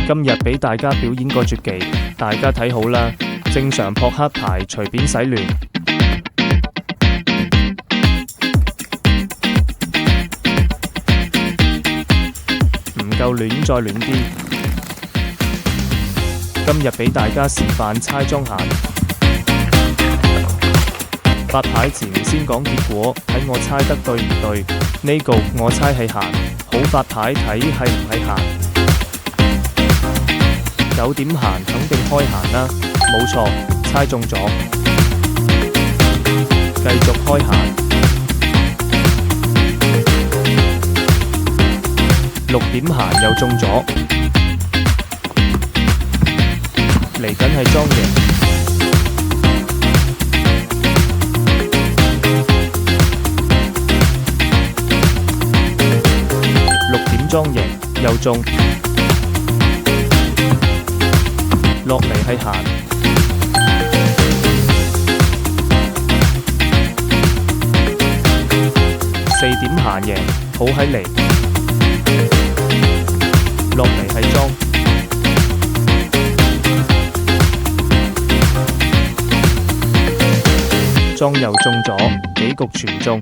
今日俾大家表演個絕技，大家睇好啦！正常撲克牌隨便洗亂，唔夠亂再亂啲。今日俾大家示範猜莊閒，發牌前先講結果，睇我猜得對唔對？呢個我猜係閒，好發牌睇係唔係閒。9點閒肯定開閒啦，冇錯，猜中咗。繼續開閒。6點閒又中咗，嚟緊係莊贏。6點莊贏又中。落嚟係閒，4點閒贏，好喺嚟。落嚟係莊，莊又中咗，幾局全中。